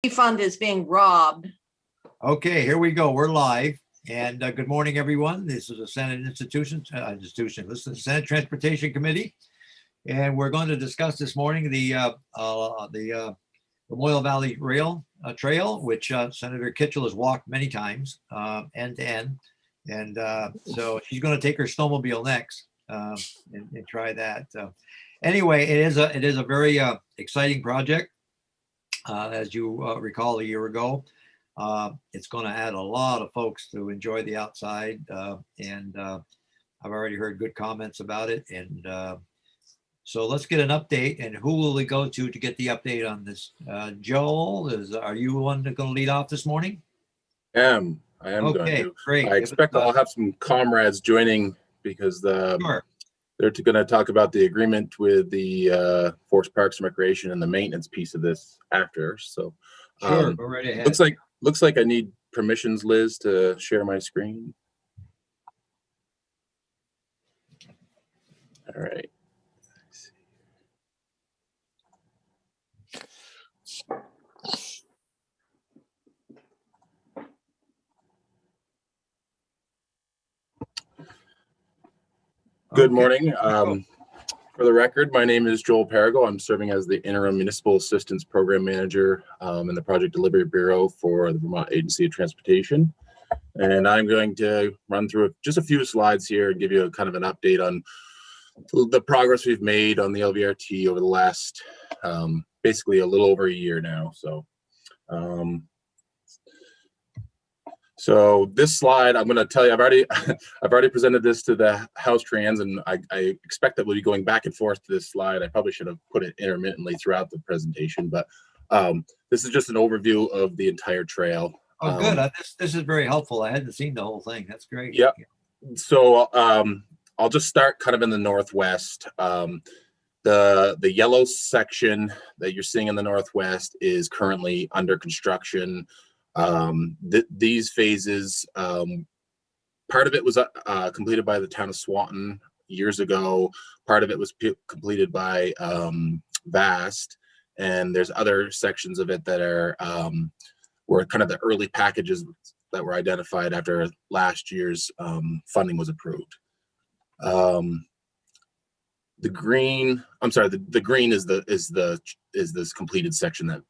Fund is being robbed. Okay, here we go. We're live. And good morning, everyone. This is a Senate institution. This is the Senate Transportation Committee. And we're going to discuss this morning the Lamoille Valley Rail Trail, which Senator Kitchell has walked many times, end to end. And so she's going to take her snowmobile next and try that. Anyway, it is a very exciting project. As you recall a year ago, it's going to add a lot of folks to enjoy the outside. And I've already heard good comments about it. And so let's get an update. And who will we go to get the update on this? Joel, are you the one that's going to lead off this morning? I am okay, going to. Great. I expect I'll have some comrades joining because Sure. they're going to talk about the agreement with the Forest Parks and Recreation and the maintenance piece of this after. So Sure, go right ahead. Looks like I need permissions, Liz, to share my screen. All right. Good morning. For the record, my name is Joel Perigo. I'm serving as the Interim Municipal Assistance Program Manager in the Project Delivery Bureau for the Vermont Agency of Transportation. And I'm going to run through just a few slides here and give you a kind of an update on the progress we've made on the LVRT over the last basically a little over a year now. So this slide, I'm going to tell you, I've already presented this to the House Trans, and I expect that we'll be going back and forth to this slide. I probably should have put it intermittently throughout the presentation, but this is just an overview of the entire trail. Oh, good. This is very helpful. I hadn't seen the whole thing. That's great. Yep. So I'll just start kind of in the northwest. The yellow section that you're seeing in the northwest is currently under construction. These phases, part of it was completed by the town of Swanton years ago. Part of it was completed by VAST, and there's other sections of it that are were kind of the early packages that were identified after last year's funding was approved. The green is this completed section that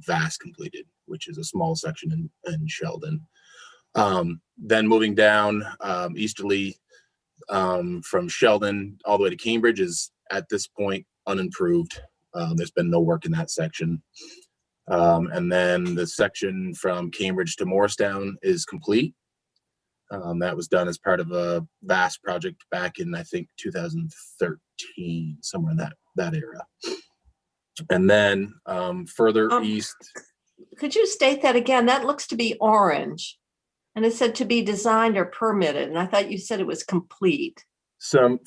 VAST completed, which is a small section in Sheldon. Then moving down easterly from Sheldon all the way to Cambridge is at this point unimproved. There's been no work in that section. And then the section from Cambridge to Morristown is complete. That was done as part of a VAST project back in, I think, 2013, somewhere in that era. And then further east. Could you state that again? That looks to be orange. And it said to be designed or permitted. And I thought you said it was complete. Are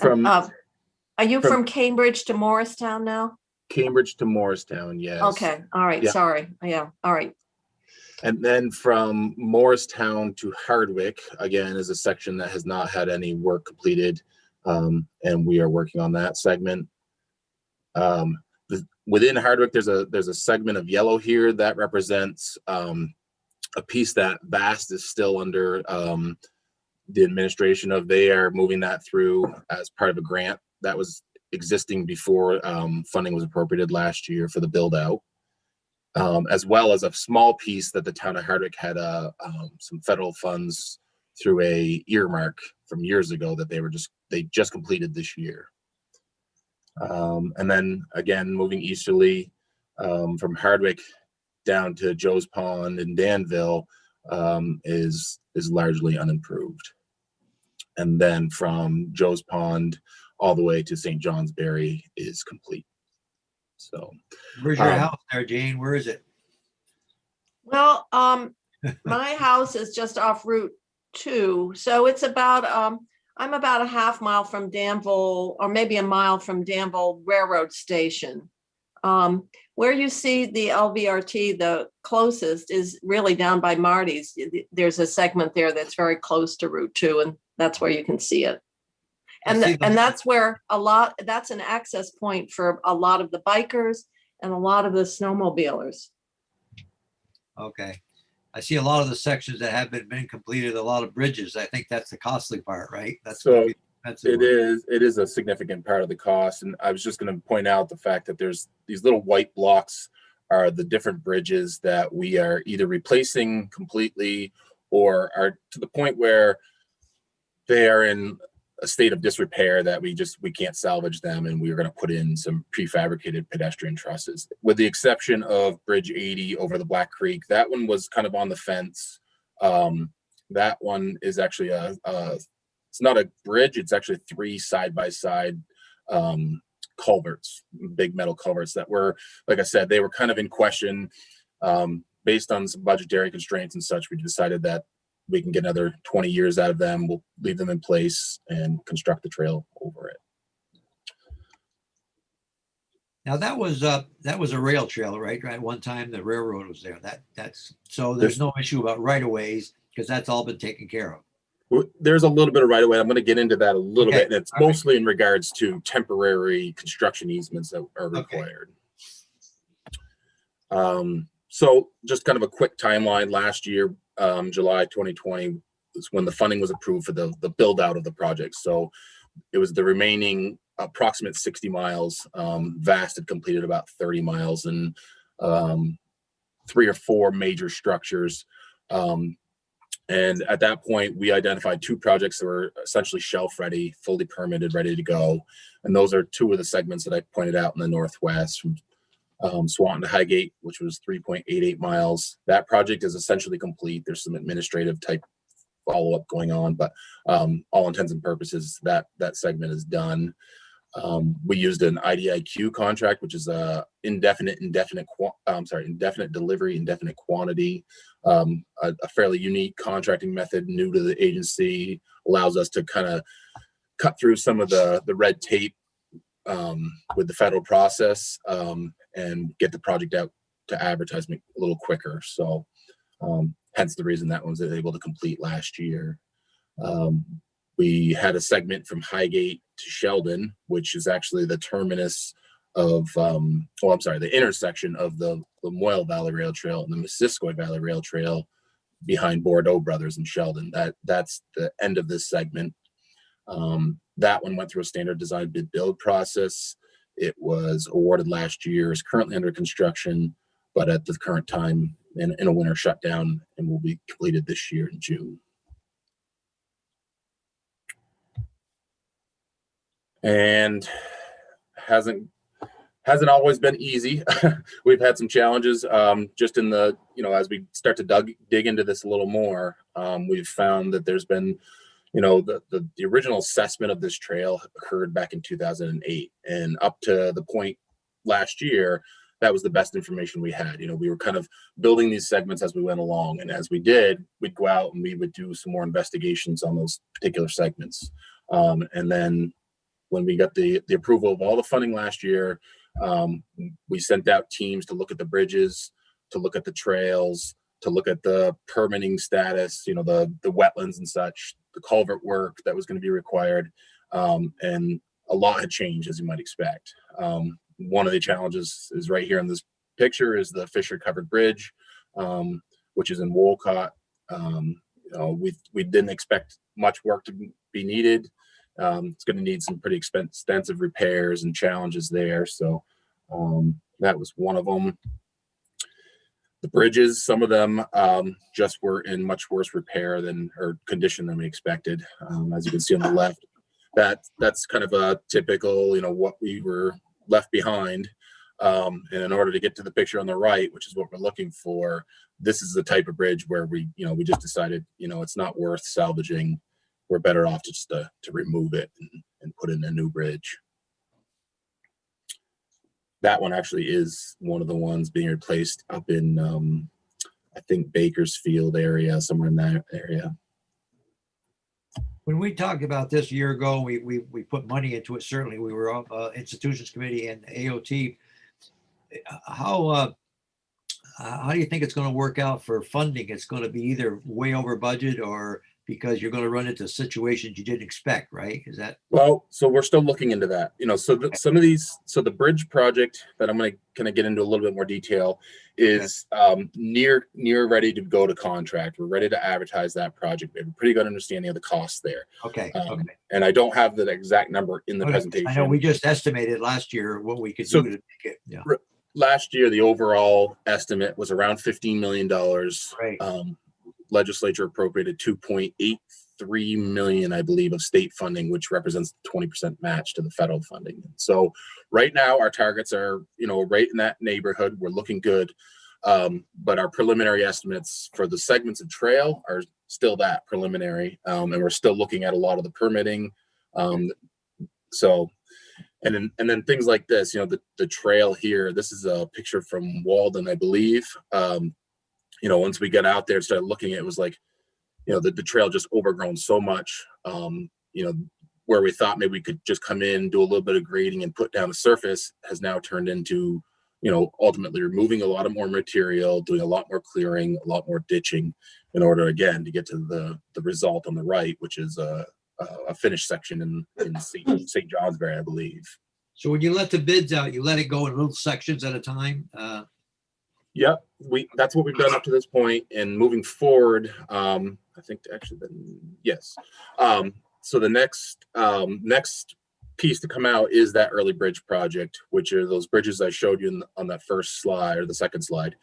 you from Cambridge to Morristown now? Cambridge to Morristown, yes. Okay. All right. Yeah. Sorry. Yeah. All right. And then from Morristown to Hardwick, again, is a section that has not had any work completed. And we are working on that segment. Within Hardwick, there's a segment of yellow here that represents a piece that VAST is still under the administration of. They are moving that through as part of a grant that was existing before funding was appropriated last year for the build out. As well as a small piece that the town of Hardwick had some federal funds through a earmark from years ago that they just completed this year. And then again, moving easterly from Hardwick down to Joe's Pond and Danville is largely unimproved. And then from Joe's Pond all the way to St. Johnsbury is complete. So where's your house there, Jane? Where is it? Well, my house is just off Route 2. So it's about, I'm about a half mile from Danville, or maybe a mile from Danville Railroad Station. Where you see the LVRT, the closest is really down by Marty's. There's a segment there that's very close to Route 2, and that's where you can see it. And that's where that's an access point for a lot of the bikers and a lot of the snowmobilers. Okay. I see a lot of the sections that have been completed, a lot of bridges. I think that's the costly part, right? That's So gonna be the expensive one. it is a significant part of the cost. And I was just going to point out the fact that there's these little white blocks are the different bridges that we are either replacing completely or are to the point where they are in a state of disrepair that we can't salvage them, and we are going to put in some prefabricated pedestrian trusses, with the exception of Bridge 80 over the Black Creek. That one was kind of on the fence. That one is actually it's not a bridge, it's actually 3 side-by-side culverts, big metal culverts that were, like I said, they were kind of in question. Based on some budgetary constraints and such, we decided that we can get another 20 years out of them. We'll leave them in place and construct the trail over it. Now that was a rail trail, right? Right. One time the railroad was there. That's so there's no issue about right of ways because that's all been taken care of. There's a little bit of right of way. I'm going to get into that a little Okay. bit, and it's All right. mostly in regards to temporary construction easements that are required. So just kind of a quick timeline. Last year, July 2020 was when the funding was approved for the build out of the project. So it was the remaining approximate 60 miles. Vast had completed about 30 miles and 3 or 4 major structures. And at that point, we identified 2 projects that were essentially shelf ready, fully permitted, ready to go. And those are 2 of the segments that I pointed out in the Northwest, from Swanton to Highgate, which was 3.88 miles. That project is essentially complete. There's some administrative type follow-up going on, but all intents and purposes, that segment is done. We used an IDIQ contract, which is a indefinite delivery, indefinite quantity. A fairly unique contracting method, new to the agency, allows us to kind of cut through some of the red tape with the federal process and get the project out to advertisement a little quicker. So hence the reason that one was able to complete last year. We had a segment from Highgate to Sheldon, which is actually the terminus of, the intersection of the Moyle Valley Rail Trail and the Missisquoi Valley Rail Trail behind Bordeaux Brothers in Sheldon. That's the end of this segment. That one went through a standard design bid build process. It was awarded last year, is currently under construction, but at the current time in a winter shutdown, and will be completed this year in June. And hasn't always been easy. We've had some challenges just in the, as we start to dig into this a little more, we've found that there's been, the original assessment of this trail occurred back in 2008, and up to the point last year, that was the best information we had. We were kind of building these segments as we went along, and as we did, we'd go out and we would do some more investigations on those particular segments. And then when we got the approval of all the funding last year, we sent out teams to look at the bridges, to look at the trails, to look at the permitting status, the wetlands and such, the culvert work that was going to be required. And a lot had changed, as you might expect. One of the challenges is right here in this picture is the Fisher Covered Bridge, which is in Wolcott. We didn't expect much work to be needed. It's going to need some pretty extensive repairs and challenges there. So that was one of them. The bridges, some of them just were in much worse repair or condition than we expected. As you can see on the left, that's kind of a typical, what we were left behind. And in order to get to the picture on the right, which is what we're looking for, this is the type of bridge where we just decided, it's not worth salvaging. We're better off just to remove it and put in a new bridge. That one actually is one of the ones being replaced up in, I think, Bakersfield area, somewhere in that area. When we talked about this a year ago, we put money into it. Certainly, we were institutions committee and AOT. How do you think it's going to work out for funding? It's going to be either way over budget or because you're gonna run into situations you didn't expect, right? Is that, Well, so we're still looking into that. Some of these, so the bridge project that I'm going to kind of get into a little bit more detail is near ready to go to contract. We're ready to advertise that project. We have a pretty good understanding of the costs there. okay, Um, okay. And I don't have the exact number in the Okay. presentation. I know we just estimated last year what we could So- do to make it, yeah, Last year, the overall estimate was around $15 million. right, Legislature appropriated 2.83 million, I believe, of state funding, which represents 20% match to the federal funding. So right now our targets are, right in that neighborhood. We're looking good. But our preliminary estimates for the segments of trail are still that preliminary. And we're still looking at a lot of the permitting. And then things like this, the trail here, this is a picture from Walden, I believe. Once we got out there and started looking, it was like, the trail just overgrown so much, where we thought maybe we could just come in, do a little bit of grading and put down the surface has now turned into, ultimately removing a lot of more material, doing a lot more clearing, a lot more ditching in order, again, to get to the result on the right, which is a finished section in St. Johnsbury, I believe. so when you let the bids out, you let it go in little sections at a time? Yep, that's what we've done up to this point. And moving forward, I think actually yes. So the next piece to come out is that early bridge project, which are those bridges I showed you on that first slide or the second slide.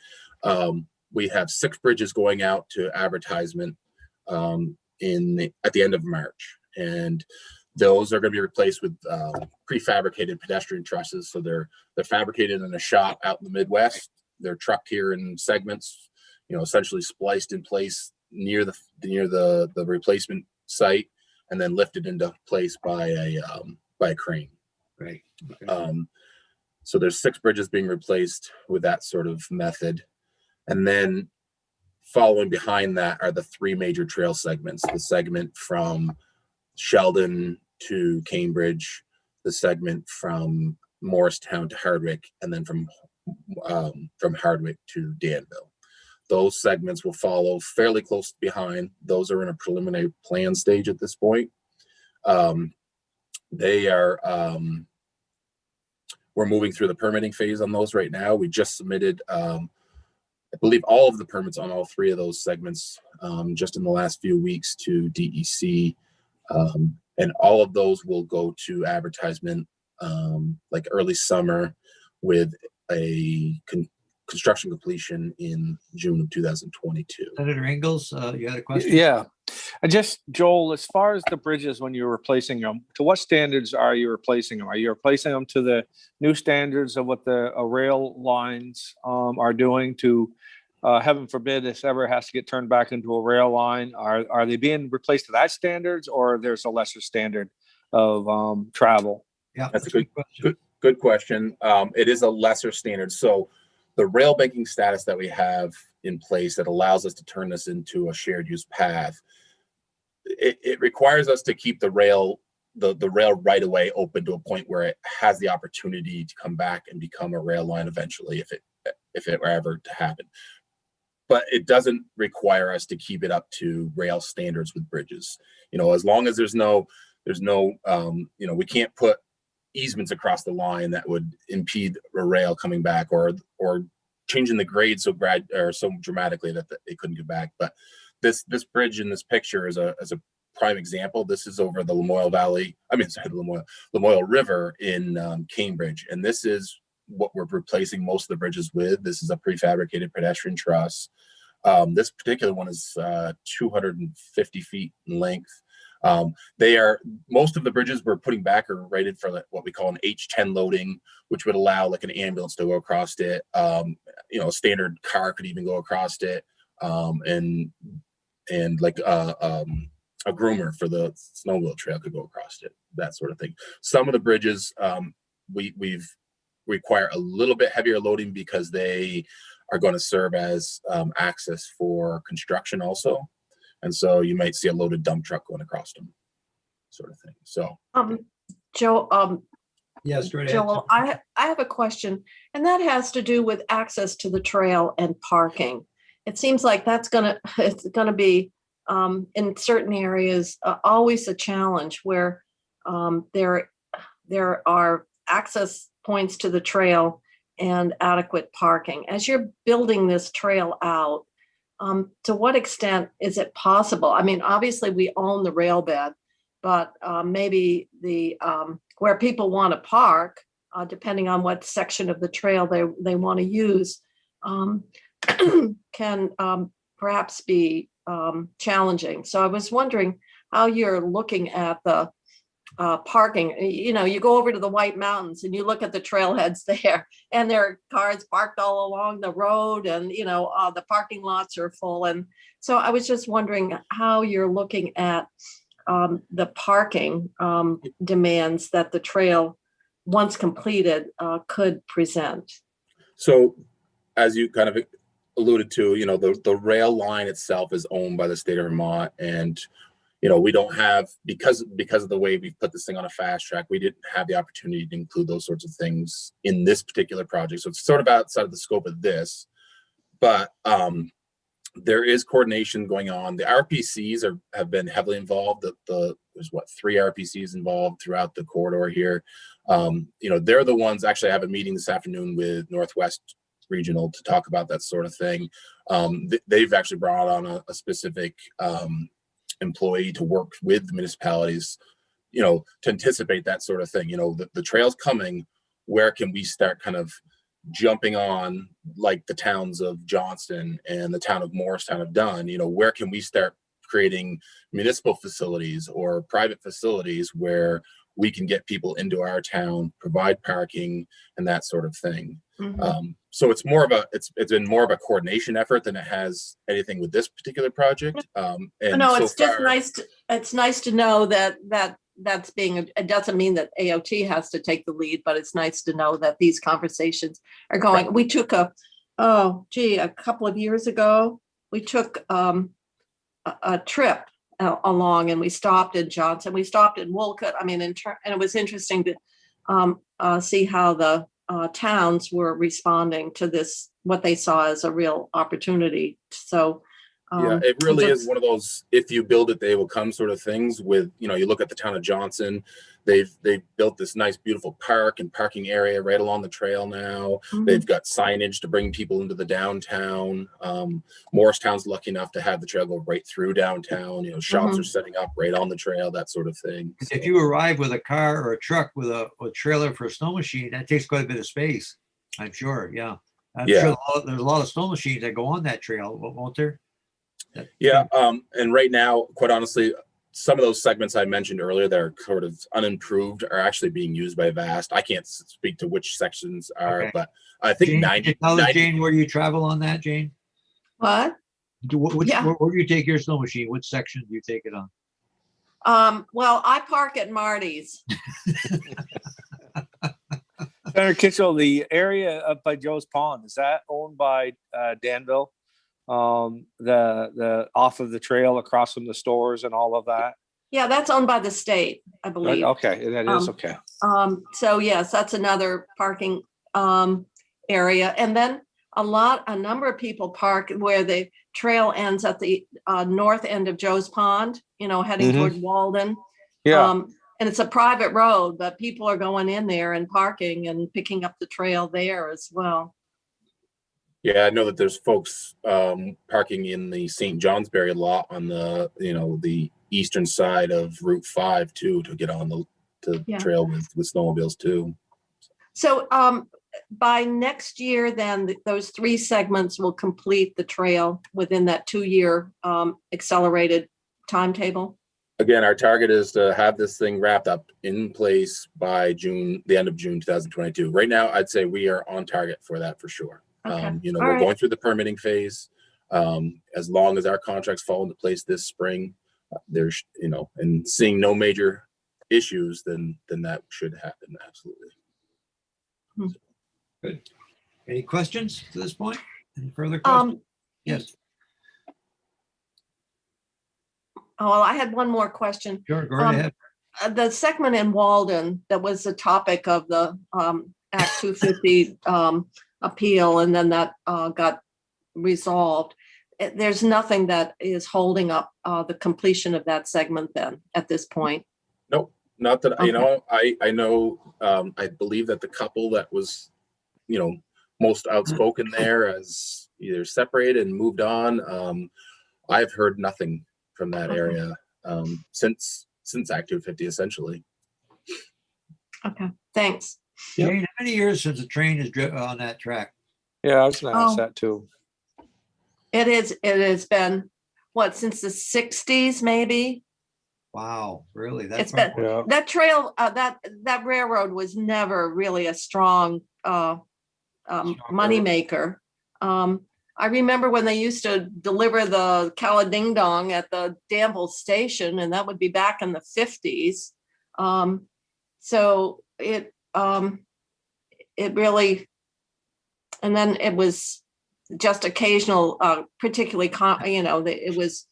We have 6 bridges going out to advertisement at the end of March, and those are going to be replaced with prefabricated pedestrian trusses. So they're fabricated in a shop out in the Midwest. They're trucked here in segments, essentially spliced in place near the replacement site, and then lifted into place by a crane. Right. Okay. So there's 6 bridges being replaced with that sort of method, and then following behind that are the 3 major trail segments: the segment from Sheldon to Cambridge, the segment from Morristown to Hardwick, and then from Hardwick to Danville. Those segments will follow fairly close behind. Those are in a preliminary plan stage at this point. They are, we're moving through the permitting phase on those right now. We just submitted, I believe, all of the permits on all 3 of those segments just in the last few weeks to DEC. And all of those will go to advertisement like early summer, with a construction completion in June of 2022. Senator Ingalls, you had a question? Yeah. Joel, as far as the bridges, when you're replacing them, to what standards are you replacing them? Are you replacing them to the new standards of what the rail lines are doing to, heaven forbid, this ever has to get turned back into a rail line? Are they being replaced to that standards, or there's a lesser standard of travel? Yeah, That's a good question. Good question. It is a lesser standard. So the rail banking status that we have in place that allows us to turn this into a shared use path, it requires us to keep the rail right away open to a point where it has the opportunity to come back and become a rail line eventually, if it were ever to happen. But it doesn't require us to keep it up to rail standards with bridges. As long as there's no, we can't put easements across the line that would impede a rail coming back, or changing the grade so dramatically that it couldn't get back. But this bridge in this picture is a prime example. This is over the Lamoille River in Cambridge, and this is what we're replacing most of the bridges with. This is a prefabricated pedestrian truss. This particular one is 250 feet in length. Most of the bridges we're putting back are rated for what we call an H10 loading, which would allow like an ambulance to go across it. A standard car could even go across it, and like a groomer for the snowmobile trail could go across it, that sort of thing. Some of the bridges we've require a little bit heavier loading because they are going to serve as access for construction also. And so you might see a loaded dump truck going across them, sort of thing. So, Joe, Yes, go ahead. Joel, I have a question, and that has to do with access to the trail and parking. It seems like it's gonna be in certain areas, always a challenge where there are access points to the trail and adequate parking. As you're building this trail out, to what extent is it possible? I mean, obviously we own the rail bed, but maybe the where people want to park, depending on what section of the trail they want to use, can perhaps be challenging. So I was wondering how you're looking at the parking. You know, you go over to the White Mountains and you look at the trailheads there, and there are cars parked all along the road, and you know the parking lots are full. And so I was just wondering how you're looking at the parking demands that the trail, once completed, could present. So, as you kind of alluded to, you know, the rail line itself is owned by the state of Vermont, and you know, we don't have, because of the way we've put this thing on a fast track, we didn't have the opportunity to include those sorts of things in this particular project. So it's sort of outside of the scope of this, but there is coordination going on. The RPCs have been heavily involved. There's 3 RPCs involved throughout the corridor here. You know, they're the ones. Actually, I have a meeting this afternoon with Northwest Regional to talk about that sort of thing. They've actually brought on a specific employee to work with the municipalities, you know, to anticipate that sort of thing. You know, the trail's coming. Where can we start kind of jumping on, like the towns of Johnston and the town of Morristown have done? You know, where can we start creating municipal facilities or private facilities where we can get people into our town, provide parking and that sort of thing. Mm-hmm. So it's more of it's been more of a coordination effort than it has anything with this particular project. And no, so it's just far, it's nice to know that's being, it doesn't mean that AOT has to take the lead, but it's nice to know that these conversations are going. Right. We took a couple of years ago, we took a trip along, and we stopped in Johnson, we stopped in Wolcott. I mean, and it was interesting to see how the towns were responding to this, what they saw as a real opportunity. So yeah, it really is one of those, if you build it, they will come sort of things. With, you know, you look at the town of Johnson, they've built this nice, beautiful park and parking area right along the trail now. Mm-hmm. They've got signage to bring people into the downtown. Morristown's lucky enough to have the trail go right through downtown. You know, shops mm-hmm. are setting up right on the trail, that sort of thing. So, if you arrive with a car or a truck with a trailer for a snow machine, that takes quite a bit of space, I'm sure. Yeah. I'm sure there's a lot of snow machines that go on that trail, won't there? Yeah, and right now, quite honestly, some of those segments I mentioned earlier that are sort of unimproved are actually being used by VAST. I can't speak to which sections are, okay. But I think Jane, 90. Tell us, Jane, where you travel on that, Jane? What? Where do you take your snow machine? Which section do you take it on? Well, I park at Marty's. Senator Kitchell, the area up by Joe's Pond, is that owned by Danville? The off of the trail across from the stores and all of that? Yeah, that's owned by the state, I believe. Okay, that is okay. So yes, that's another parking area. And then a number of people park where the trail ends at the north end of Joe's Pond, you know, heading mm-hmm. toward Walden. Yeah. And it's a private road, but people are going in there and parking and picking up the trail there as well. Yeah, I know that there's folks parking in the St. Johnsbury lot on the, you know, the eastern side of Route 5 too, to get on the trail with snowmobiles too. So by next year, then those 3 segments will complete the trail within that 2-year accelerated timetable. Again, our target is to have this thing wrapped up in place by the end of June 2022. Right now, I'd say we are on target for that for sure. Okay. You know, we're going through the permitting phase. As long as our contracts fall into place this spring, there's, you know, and seeing no major issues, then that should happen. Absolutely. Good. Any questions to this point? Any further questions? Yes. Oh, well, I had one more question. Sure, go right ahead. The segment in Walden that was the topic of the Act 250 appeal, and then that got resolved. there's nothing that is holding up the completion of that segment then at this point. Nope, not that, Okay. you know, I know, I believe that the couple that was, you know, most outspoken there has either separated and moved on. I've heard nothing from that Okay. area since Act 250 essentially. Okay, thanks. Yep. Jane, how many years since the train has driven on that track? Yeah, I was gonna ask Oh. that too. It has been, what, since the 60s, maybe? Wow, really? It's That's been- Yeah. That trail, that railroad was never really a strong moneymaker. I remember when they used to deliver the Cala Ding Dong at the Danville station, and that would be back in the 50s. So it really, and then it was just occasional, particularly, it was,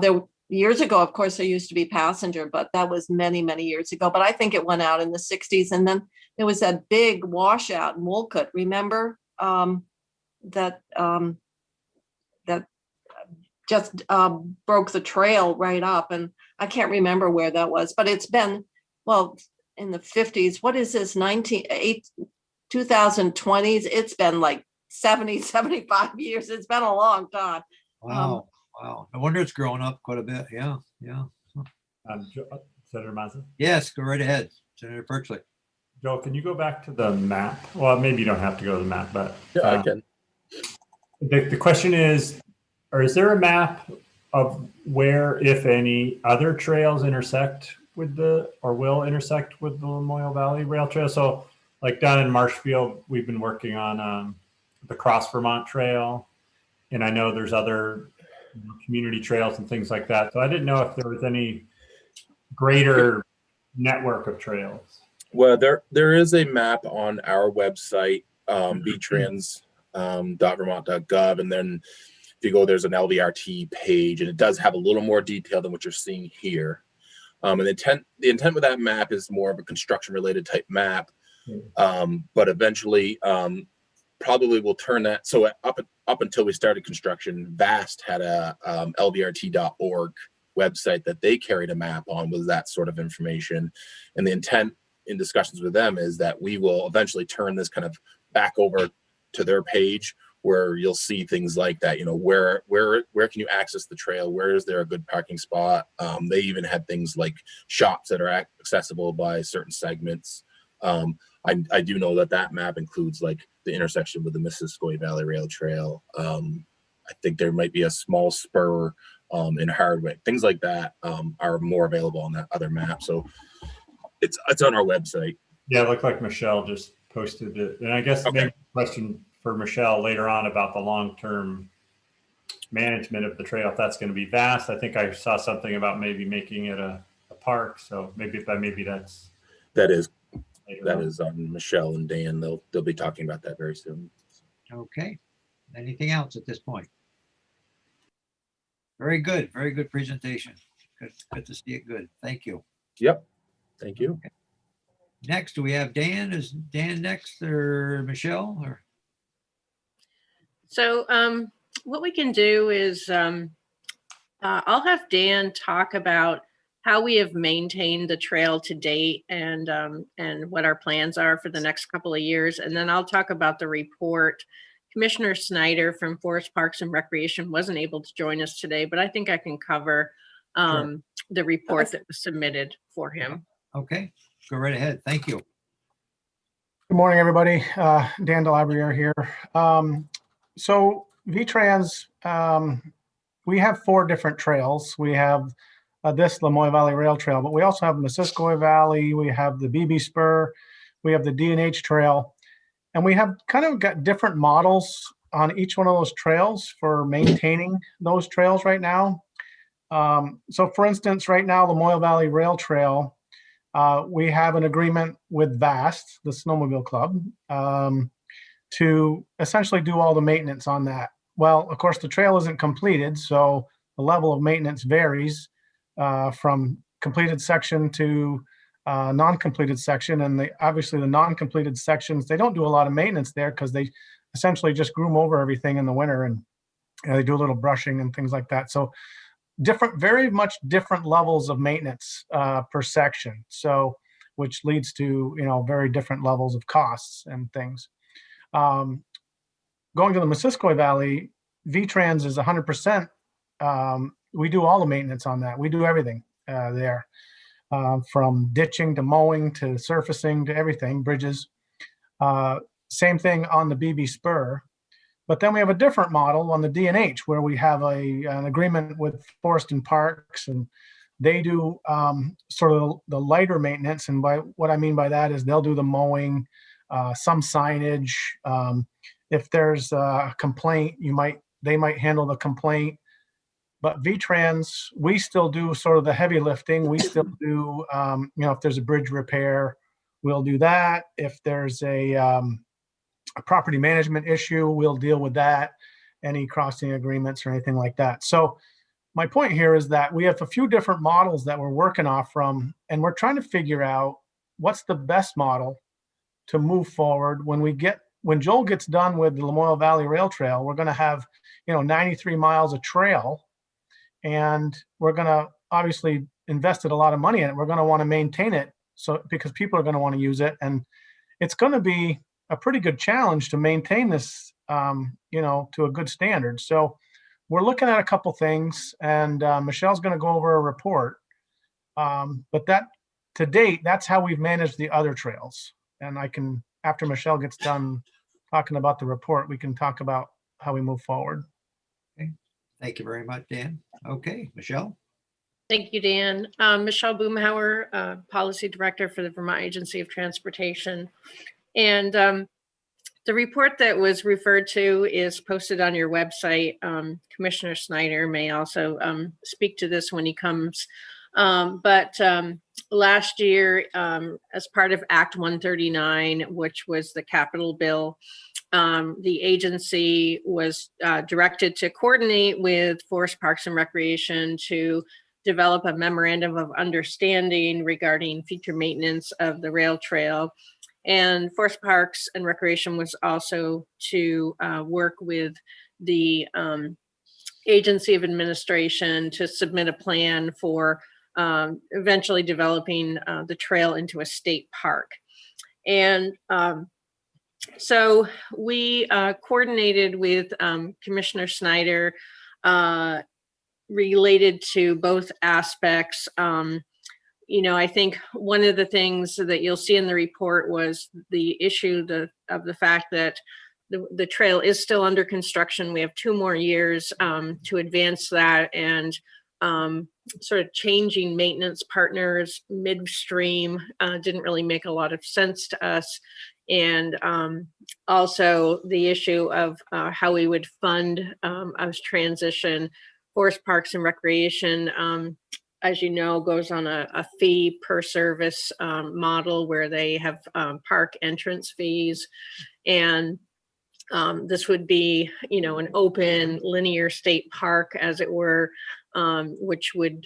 there years ago, of course, there used to be passenger, but that was many, many years ago. But I think it went out in the 60s. And then there was that big washout in Wolcott, remember? That just broke the trail right up. And I can't remember where that was, but it's been, well, in the 50s. What is this, 2020s? It's been like 70, 75 years. It's been a long time. wow, wow. No wonder it's grown up quite a bit. Yeah. Senator Mazza. Yes, go right ahead, Senator Perchley. Joel, can you go back to the map? Well, maybe you don't have to go to the map, but Yeah, I can. the question is, or is there a map of where, if any, other trails intersect with or will intersect with the Lamoille Valley Rail Trail? So like down in Marshfield, we've been working on the Cross Vermont Trail, and I know there's other community trails and things like that. So I didn't know if there was any greater network of trails. Well, there is a map on our website, vtrans.vermont.gov, and then if you go, there's an LVRT page, and it does have a little more detail than what you're seeing here. And the intent with that map is more of a construction related type map, but eventually probably we'll turn that. So up until we started construction, VAST had a lvrt.org website that they carried a map on with that sort of information, and the intent in discussions with them is that we will eventually turn this kind of back over to their page, where you'll see things like that. You know, where can you access the trail? Where is there a good parking spot? They even had things like shops that are accessible by certain segments. I do know that map includes like the intersection with the Missisquoi Valley Rail Trail. I think there might be a small spur in Hardwick. Things like that are more available on that other map. So it's on our website. Yeah, it looked like Michelle just posted it. And I guess maybe a question for Michelle later on about the long-term management of the trail, if that's going to be vast. I think I saw something about maybe making it a park. So maybe that's That is later on. on Michelle and Dan. They'll be talking about that very soon. Okay. Anything else at this point? Very good presentation. Good to see it. Good. Thank you. Yep. Thank you. Next, do we have Dan? Is Dan next or Michelle or? So what we can do is I'll have Dan talk about how we have maintained the trail to date and what our plans are for the next couple of years. And then I'll talk about the report. Commissioner Snyder from Forest Parks and Recreation wasn't able to join us today, but I think I can cover the report that was submitted for him. Okay, go right ahead. Thank you. Good morning, everybody. Dan Delabriere here. So VTrans, we have 4 different trails. We have this Lamoille Valley Rail Trail, but we also have Missisquoi Valley. We have the BB Spur. We have the D&H Trail. And we have kind of got different models on each one of those trails for maintaining those trails right now. So for instance, right now, the Lamoille Valley Rail Trail, we have an agreement with VAST, the Snowmobile Club, to essentially do all the maintenance on that. Well, of course, the trail isn't completed, so the level of maintenance varies from completed section to non-completed section. And obviously the non-completed sections, they don't do a lot of maintenance there because they essentially just groom over everything in the winter. And They do a little brushing and things like that. So different, very much different levels of maintenance per section. So, which leads to, very different levels of costs and things. Going to the Missisquoi Valley, VTrans is 100%. We do all the maintenance on that. We do everything there, from ditching to mowing to surfacing to everything, bridges. Same thing on the BB Spur. But then we have a different model on the D&H where we have an agreement with Forest and Parks, and they do sort of the lighter maintenance. And by what I mean by that is they'll do the mowing, some signage. If there's a complaint, they might handle the complaint. But VTrans, we still do sort of the heavy lifting. We still do, if there's a bridge repair, we'll do that. If there's a property management issue, we'll deal with that, any crossing agreements or anything like that. So my point here is that we have a few different models that we're working off from, and we're trying to figure out what's the best model to move forward. When Joel gets done with the Lamoille Valley Rail Trail, we're going to have, 93 miles of trail, and we're going to obviously invested a lot of money in it. We're going to want to maintain it, so because people are going to want to use it, and it's going to be a pretty good challenge to maintain this, to a good standard. So we're looking at a couple things, and Michelle's going to go over a report. But that, to date, that's how we've managed the other trails. And after Michelle gets done talking about the report, we can talk about how we move forward. Okay. Thank you very much, Dan. Okay, Michelle. Thank you, Dan. Michelle Boomhauer, Policy Director for the Vermont Agency of Transportation. And the report that was referred to is posted on your website. Commissioner Snyder may also speak to this when he comes. But last year, as part of Act 139, which was the capital bill, the agency was directed to coordinate with Forest Parks and Recreation to develop a memorandum of understanding regarding future maintenance of the rail trail. And Forest Parks and Recreation was also to work with the Agency of Administration to submit a plan for eventually developing the trail into a state park. And so we coordinated with Commissioner Snyder related to both aspects. I think one of the things that you'll see in the report was the issue of the fact that the trail is still under construction. We have 2 more years to advance that, and sort of changing maintenance partners midstream didn't really make a lot of sense to us. And also the issue of how we would fund as transition. Forest Parks and Recreation, as you know, goes on a fee per service model where they have park entrance fees. And this would be, an open linear state park, as it were, which would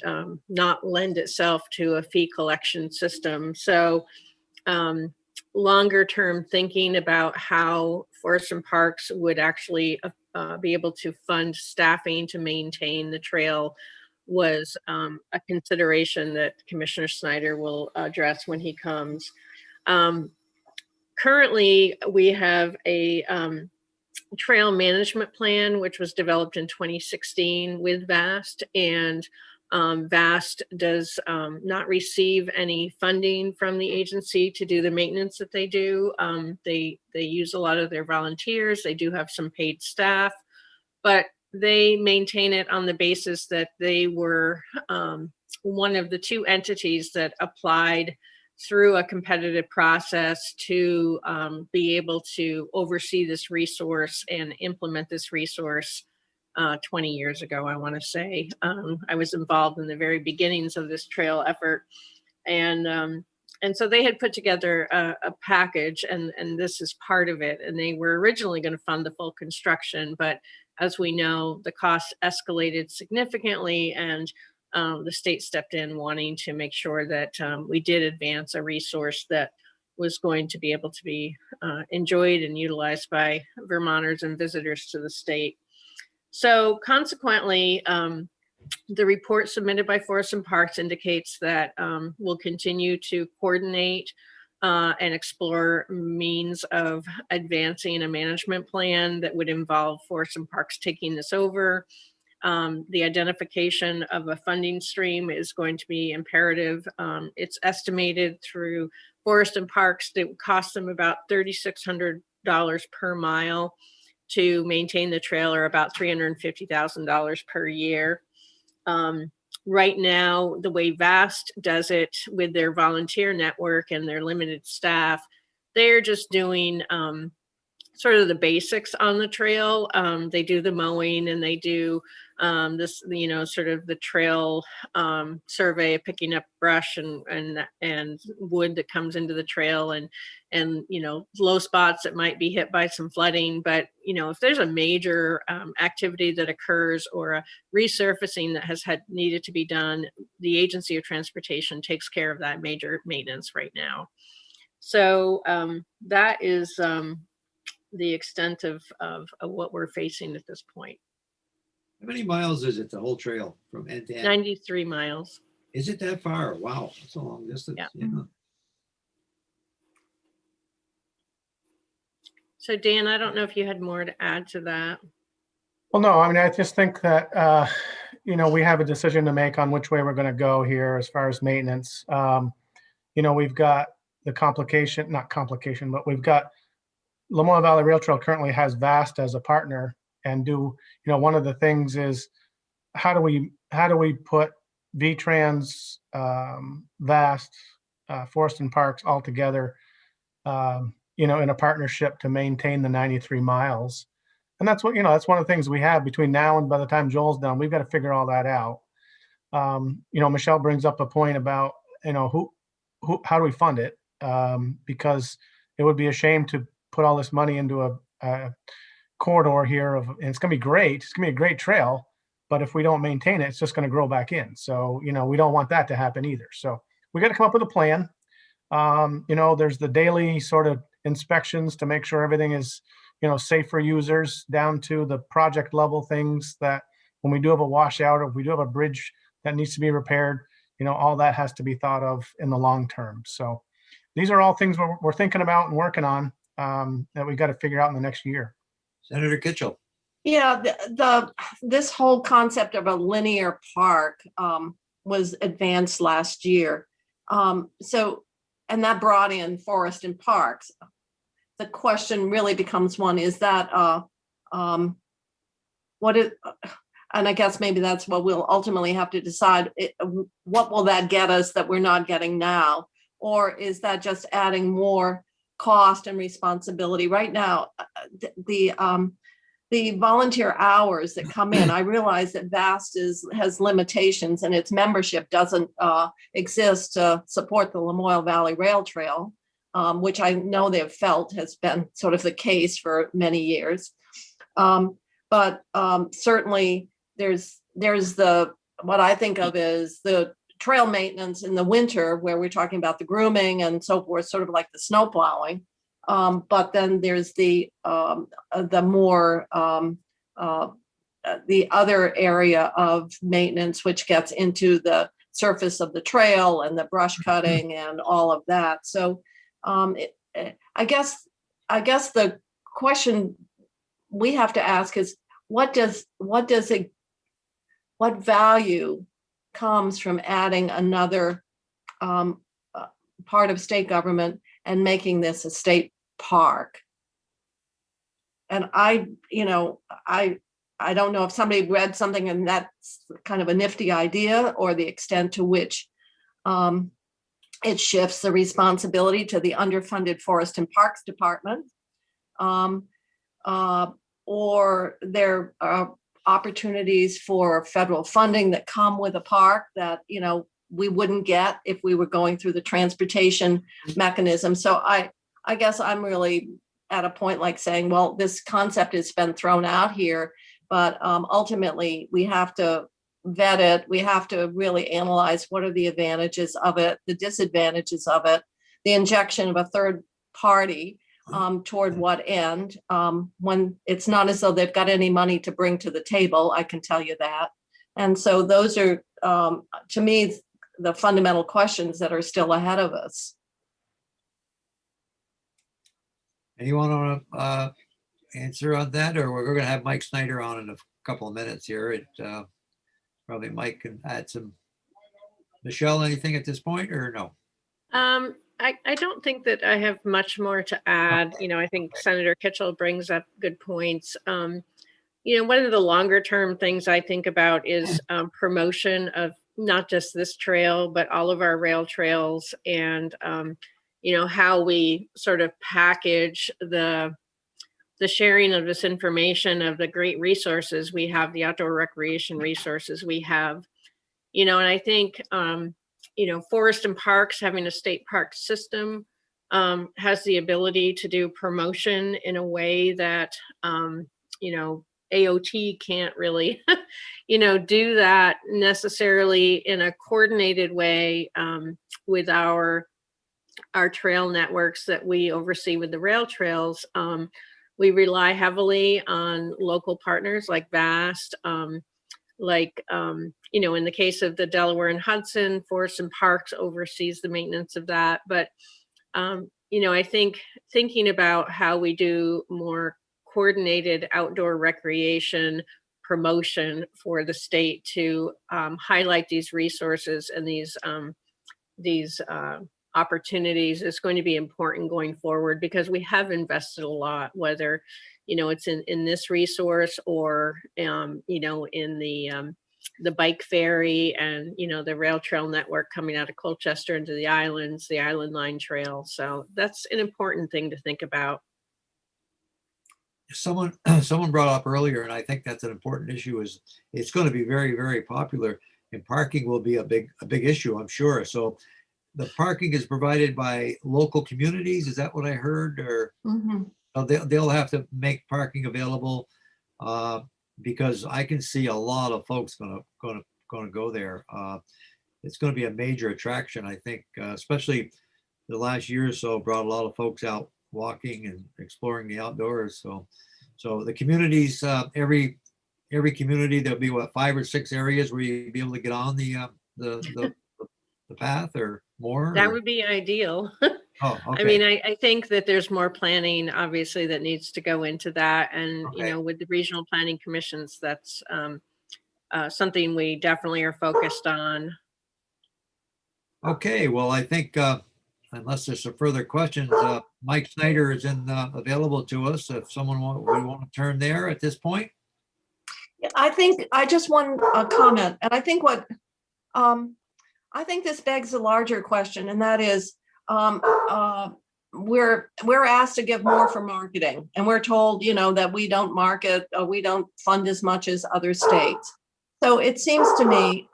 not lend itself to a fee collection system. So longer term thinking about how Forests and Parks would actually be able to fund staffing to maintain the trail was a consideration that Commissioner Snyder will address when he comes. Currently, we have a trail management plan, which was developed in 2016 with VAST, and VAST does not receive any funding from the agency to do the maintenance that they do. They use a lot of their volunteers. They do have some paid staff, but they maintain it on the basis that they were one of the 2 entities that applied through a competitive process to be able to oversee this resource and implement this resource 20 years ago, I want to say. I was involved in the very beginnings of this trail effort. And so they had put together a package, and this is part of it. And they were originally going to fund the full construction, but as we know, the cost escalated significantly, and the state stepped in wanting to make sure that we did advance a resource that was going to be able to be enjoyed and utilized by Vermonters and visitors to the state. So consequently, the report submitted by Forest and Parks indicates that we'll continue to coordinate and explore means of advancing a management plan that would involve Forest and Parks taking this over. The identification of a funding stream is going to be imperative. It's estimated through Forest and Parks that it would cost them about $3,600 per mile to maintain the trail, or about $350,000 per year. Right now, the way VAST does it with their volunteer network and their limited staff, they're just doing sort of the basics on the trail. They do the mowing, and they do this, sort of the trail survey, picking up brush and wood that comes into the trail, and low spots that might be hit by some flooding. But if there's a major activity that occurs, or a resurfacing that has needed to be done, the Agency of Transportation takes care of that major maintenance right now. So that is the extent of what we're facing at this point. How many miles is it, the whole trail from end to end? 93 miles. Is it that far? Wow, that's a long distance. Yeah. So Dan, I don't know if you had more to add to that. Well, no, I mean, I just think that, we have a decision to make on which way we're going to go here as far as maintenance. We've got the not complication, but we've got Lamoille Valley Rail Trail currently has VAST as a partner, and one of the things is how do we put VTrans, VAST, Forest and Parks all together, in a partnership to maintain the 93 miles. And that's that's one of the things we have between now and by the time Joel's done. We've got to figure all that out. Michelle brings up a point about, how do we fund it? Because it would be a shame to put all this money into a corridor here and it's going to be great. It's going to be a great trail, but if we don't maintain it, it's just going to grow back in. So, we don't want that to happen either. So we got to come up with a plan. There's the daily sort of inspections to make sure everything is, safe for users, down to the project level things that when we do have a washout, or if we do have a bridge that needs to be repaired, all that has to be thought of in the long term. So these are all things we're thinking about and working on, that we got to figure out in the next year. Senator Kitchell. Yeah, this whole concept of a linear park was advanced last year. And that brought in Forest and Parks. The question really becomes one, is that what is, and I guess maybe that's what we'll ultimately have to decide, what will that get us that we're not getting now? Or is that just adding more cost and responsibility? Right now, the volunteer hours that come in, I realize that VAST has limitations and its membership doesn't exist to support the Lamoille Valley Rail Trail, which I know they've felt has been sort of the case for many years. But certainly there's what I think of as the trail maintenance in the winter, where we're talking about the grooming and so forth, sort of like the snow plowing. But then there's the more the other area of maintenance, which gets into the surface of the trail and the brush cutting and all of that. So I guess the question we have to ask is, what value comes from adding another part of state government and making this a state park? And I don't know if somebody read something and that's kind of a nifty idea, or the extent to which it shifts the responsibility to the underfunded Forest and Parks Department, or there are opportunities for federal funding that come with a park that we wouldn't get if we were going through the transportation mechanism. So I guess I'm really at a point like saying, well, this concept has been thrown out here, but ultimately we have to vet it. We have to really analyze what are the advantages of it, the disadvantages of it, the injection of a third party. toward what end. When it's not as though they've got any money to bring to the table, I can tell you that. And so those are, to me, the fundamental questions that are still ahead of us. Anyone want to answer on that, or we're going to have Mike Snyder on in a couple of minutes here. Probably Mike can add some. Michelle, anything at this point or no? I don't think that I have much more to add. You know, I think Senator Kitchell brings up good points. You know, one of the longer term things I think about is promotion of not just this trail, but all of our rail trails, and you know, how we sort of package the sharing of this information of the great resources we have, the outdoor recreation resources we have. You know, and I think you know, Forest and Parks, having a state park system, has the ability to do promotion in a way that you know, AOT can't really, you know, do that necessarily in a coordinated way with our trail networks that we oversee with the rail trails. We rely heavily on local partners like VAST, you know, in the case of the Delaware and Hudson, Forest and Parks oversees the maintenance of that. But, you know, I think thinking about how we do more coordinated outdoor recreation promotion for the state to highlight these resources and these opportunities is going to be important going forward, because we have invested a lot, whether, you know, it's in this resource or, you know, in the bike ferry and, you know, the rail trail network coming out of Colchester into the islands, the Island Line Trail. So that's an important thing to think about. Someone brought up earlier, and I think that's an important issue, is it's going to be very, very popular, and parking will be a big issue, I'm sure. So the parking is provided by local communities. Is that what I heard? Or they'll have to make parking available, because I can see a lot of folks going to go there. It's going to be a major attraction, I think, especially the last year or so brought a lot of folks out walking and exploring the outdoors. So the communities, every community, there'll be what, 5 or 6 areas where you'll be able to get on the path or more? That or? would be ideal. Oh, okay. I mean, I think that there's more planning, obviously, that needs to go into that. And, you Okay. know, with the regional planning commissions, that's something we definitely are focused on. Okay, well, I think unless there's some further questions, Mike Snyder is available to us. If someone we want to turn there at this point. I think I just want a comment, and I think I think this begs a larger question, and that is, we're asked to give more for marketing, and we're told, you know, that we don't market, we don't fund as much as other states. So it seems to me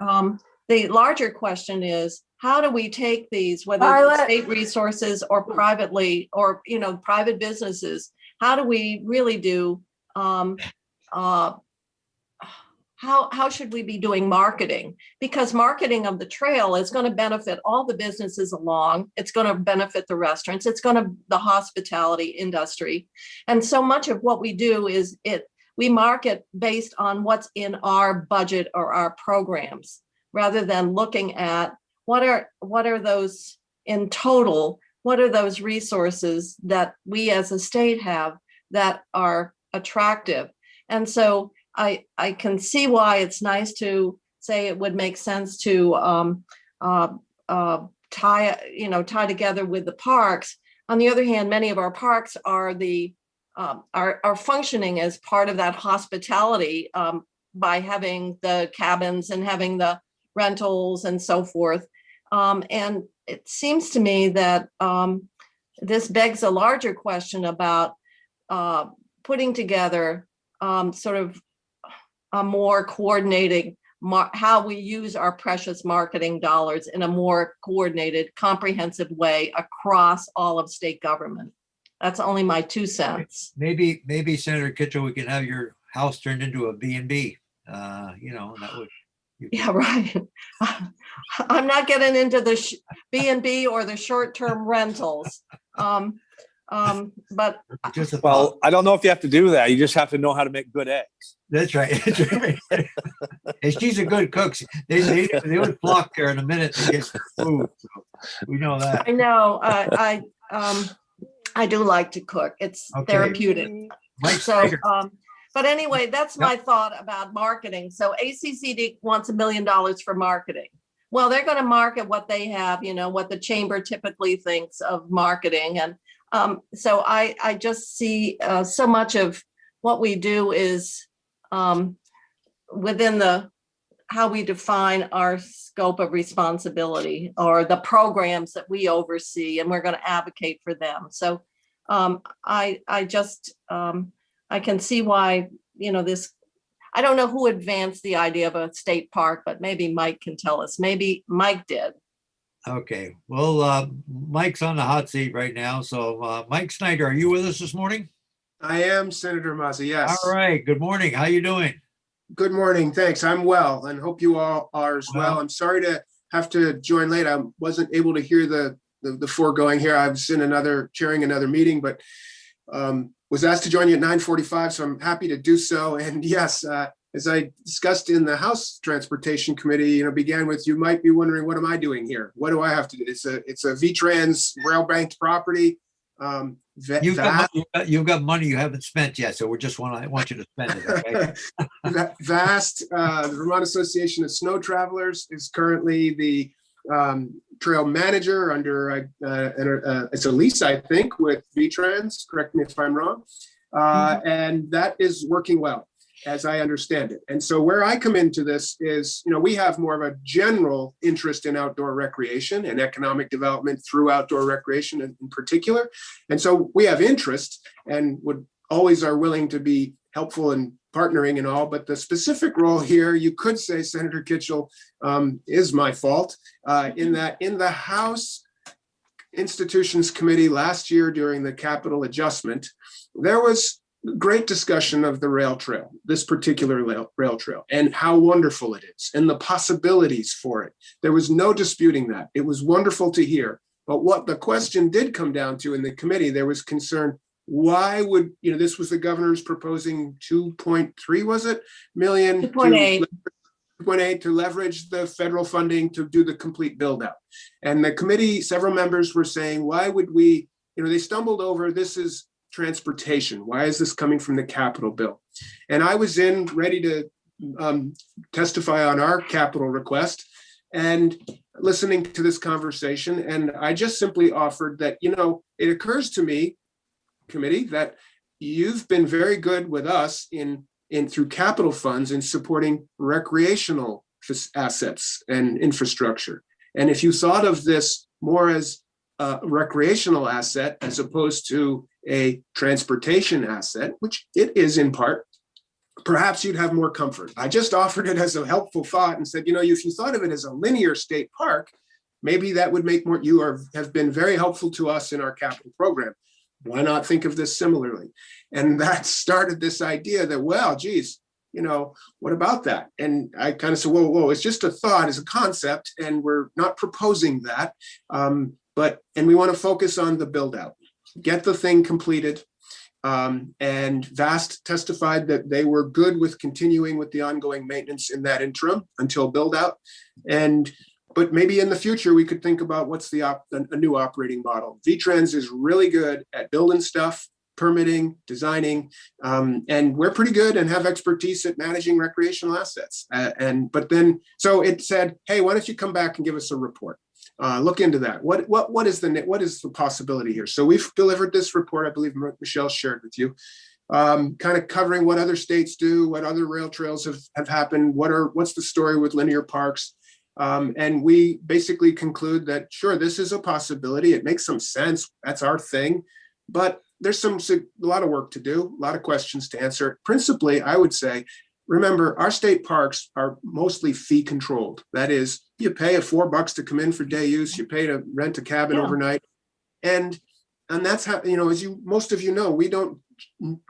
the larger question is, how do we take these, whether it's state resources or privately, or, you know, private businesses, how do we really do, how should we be doing marketing? Because marketing of the trail is going to benefit all the businesses along. It's going to benefit the restaurants. It's going to the hospitality industry. And so much of what we do is we market based on what's in our budget or our programs, rather than looking at what are those in total, what are those resources that we as a state have that are attractive. And so I can see why it's nice to say it would make sense to tie together with the parks. On the other hand, many of our parks are are functioning as part of that hospitality by having the cabins and having the rentals and so forth. And it seems to me that this begs a larger question about putting together sort of a more coordinated, how we use our precious marketing dollars in a more coordinated, comprehensive way across all of state government. That's only my 2 cents. Maybe Senator Kitchell, we can have your house turned into a B&B. You know, that would. Yeah, right. I'm not getting into the B&B or the short-term rentals. But Just a thought. Well, I don't know if you have to do that. You just have to know how to make good eggs. That's right. That's right. And she's a good cook. They would flock there in a minute to get food. So we know that. I know, I do like to cook. It's Okay. therapeutic. Mike So, Snyder. but anyway, that's my thought about marketing. So ACCD wants $1 million for marketing. Well, they're going to market what they have, you know, what the chamber typically thinks of marketing. And so I just see so much of what we do is within how we define our scope of responsibility or the programs that we oversee, and we're going to advocate for them. So I can see why, you know, this, I don't know who advanced the idea of a state park, but maybe Mike can tell us. Maybe Mike did. Okay. Well, Mike's on the hot seat right now. So Mike Snyder, are you with us this morning? I am, Senator Mazza, yes. All right. Good morning. How you doing? Good morning, thanks. I'm well and hope you all are as well. Well. I'm sorry to have to join late. I wasn't able to hear the foregoing here. I was in chairing another meeting, but was asked to join you at 9:45, so I'm happy to do so. And yes, as I discussed in the House Transportation Committee, you know, began with, you might be wondering, what am I doing here? What do I have to do? It's a VTrans rail banked property. You've got money you haven't spent yet, so I want you to spend it. Okay. Vast, the Vermont Association of Snow Travelers is currently the trail manager under it's a lease, I think, with VTrans. Correct me if I'm wrong, and that is working well, as I understand it. And so where I come into this is, you know, we have more of a general interest in outdoor recreation and economic development through outdoor recreation in particular. And so we have interest and would always are willing to be helpful in partnering and all, but the specific role here, you could say, Senator Kitchell, is my fault in that in the House Institutions Committee last year during the capital adjustment, there was great discussion of the rail trail, this particular rail trail, and how wonderful it is and the possibilities for it. There was no disputing that. It was wonderful to hear. But what the question did come down to in the committee, there was concern, why would, you know, this was the governor's proposing 2.3, was it, million? 2.8. 2.8 to leverage the federal funding to do the complete build out. And the committee, several members were saying, why would we, you know, they stumbled over, this is transportation. Why is this coming from the capital bill? And I was ready to testify on our capital request and listening to this conversation. And I just simply offered that, you know, it occurs to me, committee, that you've been very good with us in through capital funds in supporting recreational assets and infrastructure. And if you thought of this more as a recreational asset as opposed to a transportation asset, which it is in part, perhaps you'd have more comfort. I just offered it as a helpful thought and said, you know, if you thought of it as a linear state park, maybe that would make more, have been very helpful to us in our capital program. Why not think of this similarly? And that started this idea that, well, geez, you know, what about that? And I kind of said, whoa, it's just a thought, it's a concept, and we're not proposing that. And we want to focus on the build out, get the thing completed. And VAST testified that they were good with continuing with the ongoing maintenance in that interim until build out. But maybe in the future, we could think about what's a new operating model. VTrans is really good at building stuff, permitting, designing, and we're pretty good and have expertise at managing recreational assets. So it said, hey, why don't you come back and give us a report? Look into that. What is the possibility here? So we've delivered this report, I believe Michelle shared with you, kind of covering what other states do, what other rail trails have happened, what's the story with linear parks. And we basically conclude that, sure, this is a possibility. It makes some sense. That's our thing. But there's a lot of work to do, a lot of questions to answer. Principally, I would say, remember, our state parks are mostly fee controlled. That is, you pay $4 to come in for day use, you pay to rent a cabin overnight. And that's how, you know, as most of you know, we don't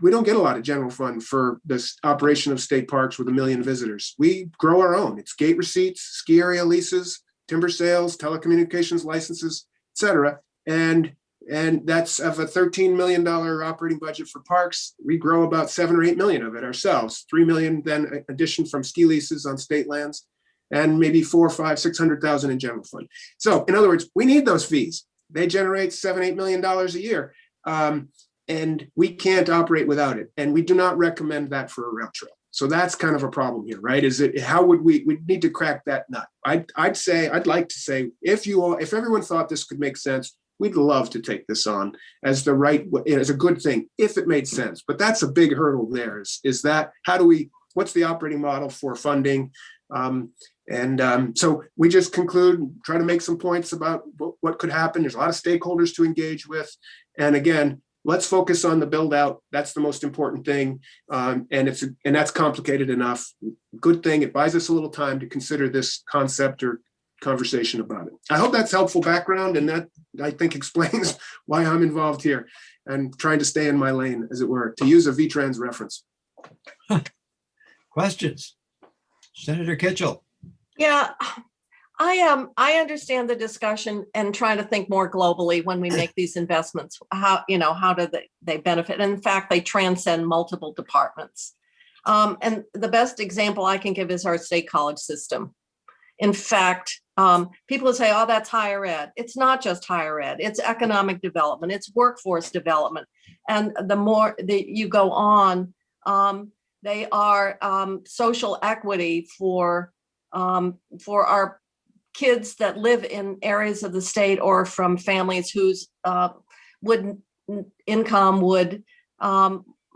get a lot of general fund for this operation of state parks with 1 million visitors. We grow our own. It's gate receipts, ski area leases, timber sales, telecommunications licenses, et cetera. And And that's of a $13 million operating budget for parks. We grow about 7 or 8 million of it ourselves. 3 million then addition from ski leases on state lands, and maybe 4, 5, 600,000 in general fund. So in other words, we need those fees. They generate $7, $8 million a year. And we can't operate without it. And we do not recommend that for a rail trail. So that's kind of a problem here, right? Is it, how would we need to crack that nut? I'd like to say, if everyone thought this could make sense, we'd love to take this on as as a good thing, if it made sense. But that's a big hurdle there is that what's the operating model for funding? So we just try to make some points about what could happen. There's a lot of stakeholders to engage with. And again, let's focus on the build out. That's the most important thing. And that's complicated enough. Good thing. It buys us a little time to consider this concept or conversation about it. I hope that's helpful background, and that I think explains why I'm involved here and trying to stay in my lane, as it were, to use a VTrans reference. Questions? Senator Kitchell. Yeah, I understand the discussion and trying to think more globally when we make these investments. How do they benefit? And in fact, they transcend multiple departments. And the best example I can give is our state college system. In fact, people will say, oh, that's higher ed. It's not just higher ed. It's economic development. It's workforce development. And the more that you go on, they are social equity for our kids that live in areas of the state or from families whose income would,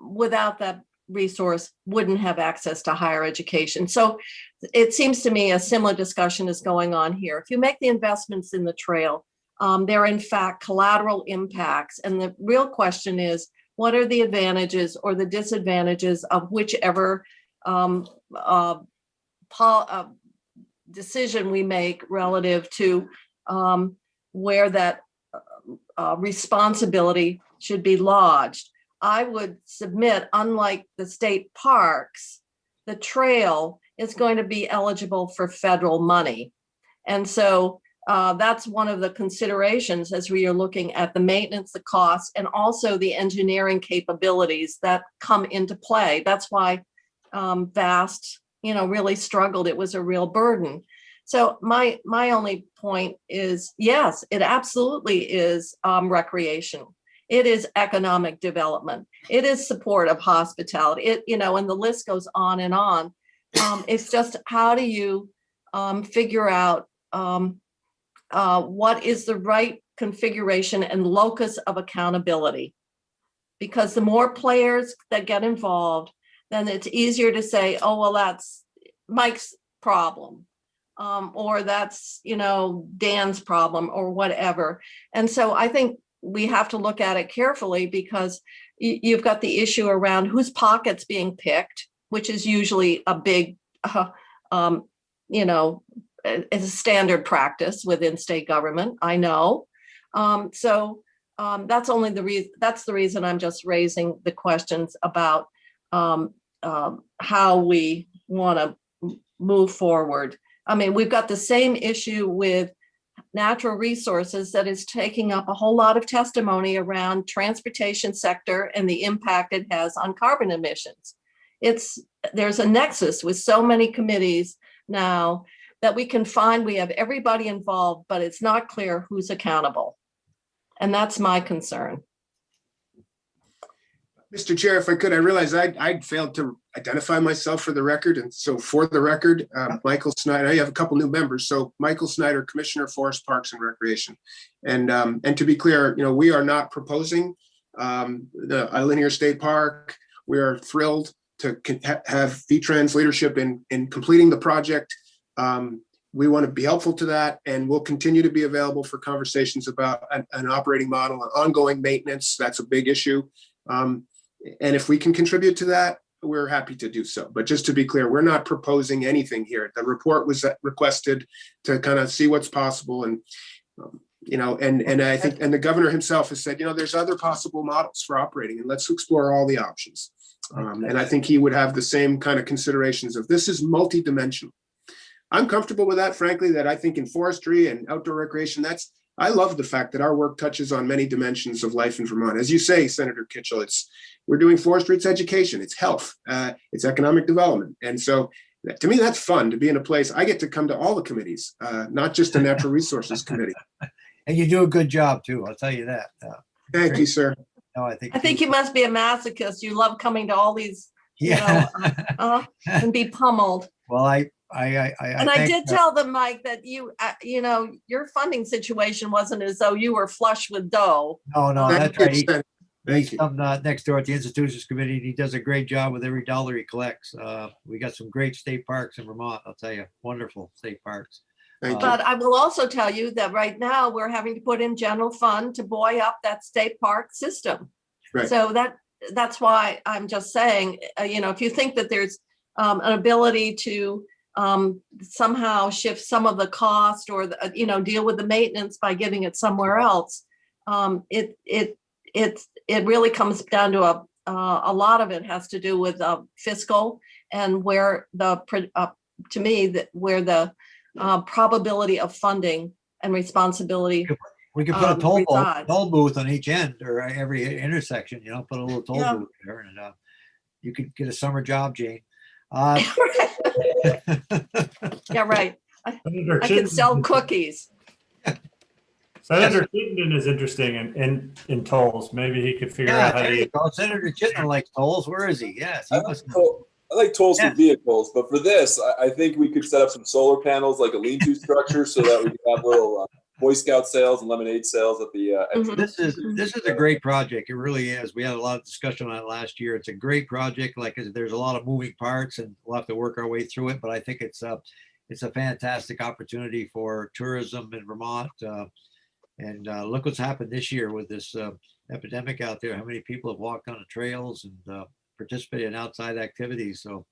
without that resource, wouldn't have access to higher education. So it seems to me a similar discussion is going on here. If you make the investments in the trail, there are in fact collateral impacts. And the real question is, what are the advantages or the disadvantages of whichever decision we make relative to where that responsibility should be lodged? I would submit, unlike the state parks, the trail is going to be eligible for federal money. And so that's one of the considerations as we are looking at the maintenance, the costs, and also the engineering capabilities that come into play. That's why VAST, really struggled. It was a real burden. So my only point is, yes, it absolutely is recreation. It is economic development. It is support of hospitality. And the list goes on and on. It's just, how do you figure out what is the right configuration and locus of accountability? Because the more players that get involved, then it's easier to say, oh, well, that's Mike's problem. Or that's, Dan's problem or whatever. And so I think we have to look at it carefully, because you've got the issue around whose pocket's being picked, which is usually a big, it's a standard practice within state government, I know. That's the reason I'm just raising the questions about how we want to move forward. I mean, we've got the same issue with natural resources that is taking up a whole lot of testimony around transportation sector and the impact it has on carbon emissions. There's a nexus with so many committees now that we can find we have everybody involved, but it's not clear who's accountable. And that's my concern. Mr. Chair, if I could, I realize I'd failed to identify myself for the record. And so for the record, Michael Snyder, I have a couple new members. So Michael Snyder, Commissioner, Forest Parks and Recreation. And to be clear, we are not proposing a linear state park. We are thrilled to have VTrans leadership in completing the project. We want to be helpful to that, and we'll continue to be available for conversations about an operating model and ongoing maintenance. That's a big issue. And if we can contribute to that, we're happy to do so. But just to be clear, we're not proposing anything here. The report was requested to kind of see what's possible. And, and I think, and the governor himself has said, there's other possible models for operating, and let's explore all the options. And I think he would have the same kind of considerations of this is multidimensional. I'm comfortable with that, frankly, that I think in forestry and outdoor recreation, I love the fact that our work touches on many dimensions of life in Vermont. As you say, Senator Kitchell, we're doing forestry, it's education, it's health, it's economic development. And so to me, that's fun to be in a place. I get to come to all the committees, not just the Natural Resources Committee. And you do a good job too. I'll tell you that. Thank you, sir. No, I think you must be a masochist. You love coming to all these, yeah. and be pummeled. Well, I did tell them, Mike, that your funding situation wasn't as though you were flush with dough. No, that's right. Thank you. I'm next door at the Institutions Committee, and he does a great job with every dollar he collects. We got some great state parks in Vermont, I'll tell you, wonderful state parks. Thank you. But I will also tell you that right now we're having to put in general fund to buoy up that state park system. Right. So that's why I'm just saying, if you think that there's an ability to somehow shift some of the cost or deal with the maintenance by giving it somewhere else, it really comes down to a lot of it has to do with fiscal and where to me where the probability of funding and responsibility. We could put a toll resides. booth on each end or every intersection, put a little toll booth there, and you could get a summer job, Jane. Yeah, right. I could sell cookies. Senator Chittenden is interesting in tolls. Maybe he could figure out how there to. you go. Senator Chittenden likes tolls. Where is he? Yes, he must know. I like tolls for vehicles, but for this, I think we could set up some solar panels, like a lean-to structure, so that we could have little Boy Scout sales and lemonade sales at the entrance. This is a great project. It really is. We had a lot of discussion on it last year. It's a great project. Like, there's a lot of moving parts, and we'll have to work our way through it. But I think it's a fantastic opportunity for tourism in Vermont. And look what's happened this year with this epidemic out there. How many people have walked on the trails and participated in outside activities? So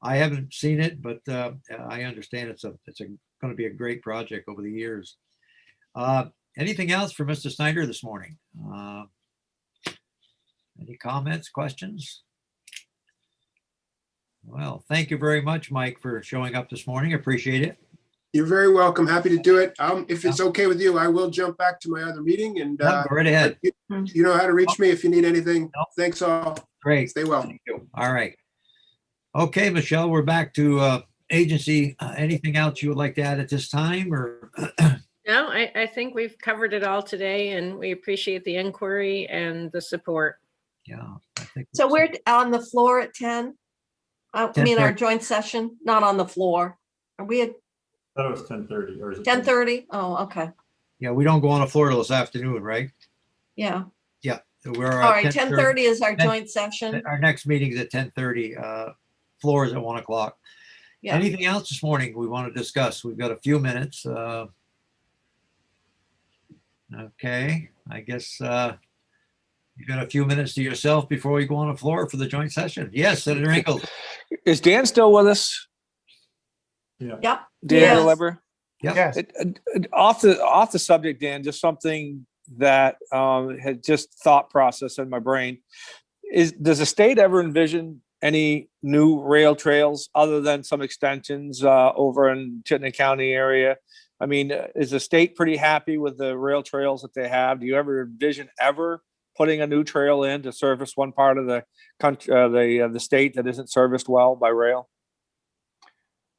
I haven't seen it, but I understand it's going to be a great project over the years. Anything else for Mr. Snyder this morning? Any comments, questions? Well, thank you very much, Mike, for showing up this morning. Appreciate it. You're very welcome. Happy to do it. If it's okay with you, I will jump back to my other meeting and Go right ahead. You know how to reach me if you need anything. Thanks all. Great. Stay well. Thank you. All right. Okay, Michelle, we're back to agency. Anything else you would like to add at this time, or? No, I think we've covered it all today, and we appreciate the inquiry and the support. Yeah, I think So we're on the floor at 10. I mean, our joint session, not on the floor. Are we at I thought it was 10:30 or is it 10:30? Oh, okay. Yeah, we don't go on the floor till this afternoon, right? Yeah. Yeah, we're All right. 10:30 is our joint session. Our next meeting is at 10:30. Floor is at 1 o'clock. Yeah. Anything else this morning we want to discuss? We've got a few minutes. Okay, I guess you got a few minutes to yourself before we go on the floor for the joint session. Yes, Senator Ingalls. Is Dan still with us? Yeah. Yep. Dan Yes. Deliver? Yep. Yes. Off the subject, Dan, just something that had just thought process in my brain. Does the state ever envision any new rail trails other than some extensions over in Chittenden County area? I mean, is the state pretty happy with the rail trails that they have? Do you ever envision ever putting a new trail in to service one part of the country, the state that isn't serviced well by rail?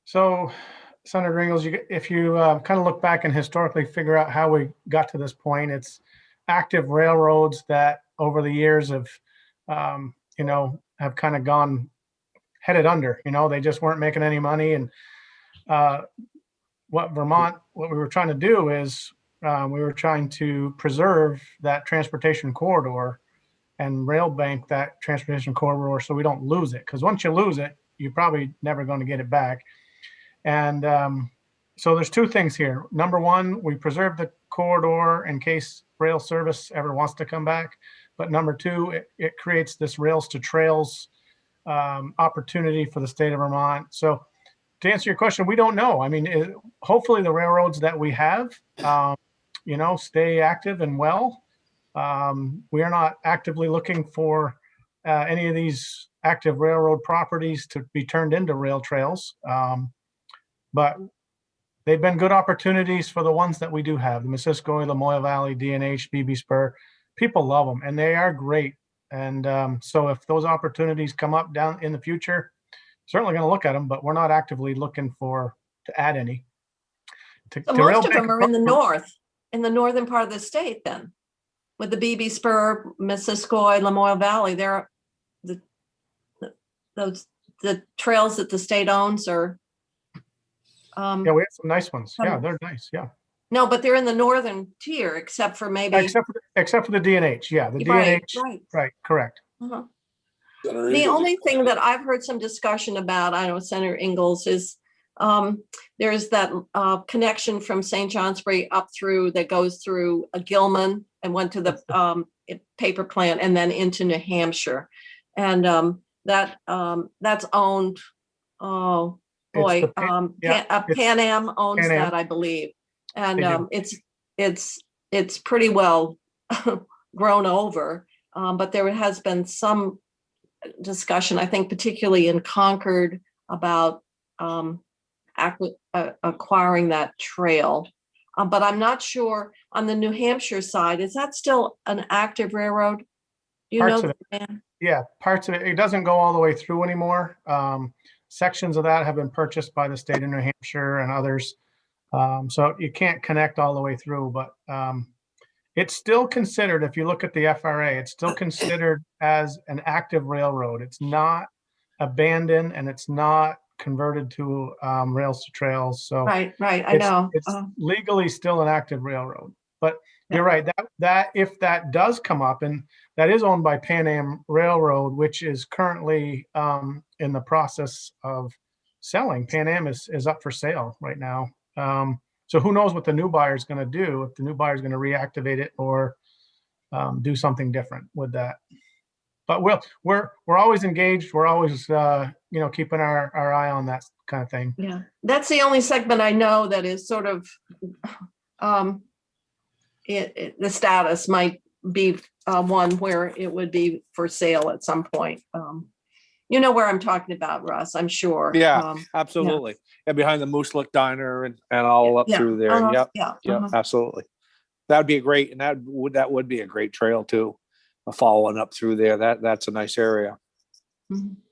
So, Senator Ingalls, if you kind of look back and historically figure out how we got to this point, it's active railroads that over the years have kind of headed under. They just weren't making any money. And what we were trying to do is we were trying to preserve that transportation corridor and rail bank that transportation corridor so we don't lose it. Because once you lose it, you're probably never going to get it back. And so there's two things here. Number one, we preserve the corridor in case rail service ever wants to come back. But number two, it creates this rails to trails opportunity for the state of Vermont. So to answer your question, we don't know. I mean, hopefully the railroads that we have, stay active and well. We are not actively looking for any of these active railroad properties to be turned into rail trails. But they've been good opportunities for the ones that we do have, the Missisquoi, Lamoille Valley, DNH, BB Spur. People love them and they are great. And so if those opportunities come up down in the future, certainly going to look at them, but we're not actively looking to add any. So most of them are in the northern part of the state then, with the BB Spur, Missisquoi, Lamoille Valley. They're the trails that the state owns are. Yeah, we have some nice ones. Yeah, they're nice. Yeah. No, but they're in the northern tier, except for maybe. Except for the DNH. Yeah, the Right, DNH. Right, correct. Uh-huh. Senator The Ingalls, only thing that I've heard some discussion about, I know Senator Ingalls, is there's that connection from St. Johnsbury up through that goes through Gilman and went to the paper plant and then into New Hampshire. And that's owned, oh boy, Pan Am owns Pan Am. that, I believe. And They do. it's pretty well grown over. But there has been some discussion, I think particularly in Concord, about acquiring that trail. But I'm not sure on the New Hampshire side, is that still an active railroad? Do you Parts know? of Yeah, parts of it. It doesn't go all the way through anymore. Sections of that have been purchased by the state of New Hampshire and others. So you can't connect all the way through, but it's still considered, if you look at the FRA, it's still considered as an active railroad. It's not abandoned and it's not converted to rails to trails. So Right, I know. it's legally still an active railroad. But you're right, that if that does come up, and that is owned by Pan Am Railroad, which is currently in the process of selling. Pan Am is up for sale right now. So who knows what the new buyer is going to do, if the new buyer is going to reactivate it or do something different with that. But we're always engaged. We're always keeping our eye on that kind of thing. Yeah, that's the only segment I know that is sort of the status might be one where it would be for sale at some point. You know where I'm talking about, Russ, I'm sure. Yeah, absolutely. Yeah, behind the Moose Lick Diner and all up through there. Yep. Yeah. Absolutely. That'd be great. And that would be a great trail too. Following up through there. That's a nice area.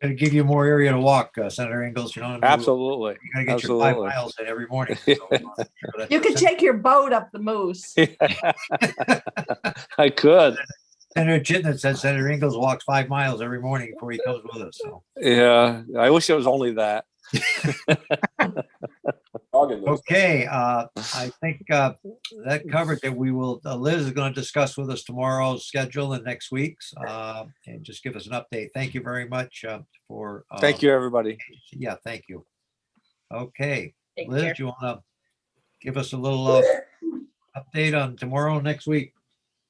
It'll give you more area to walk, Senator Ingalls. You know, Absolutely. You gotta get your 5 miles in every morning. You could take your boat up the Moose. I could. Senator Chittenden said Senator Ingalls walks 5 miles every morning before he comes with us. So. Yeah, I wish it was only that. Okay, I think that covered it. We will. Liz is going to discuss with us tomorrow's schedule and next week's, and just give us an update. Thank you very much for. Thank you, everybody. Yeah, thank you. Okay, Take Liz, care. do you want to give us a little update on tomorrow, next week?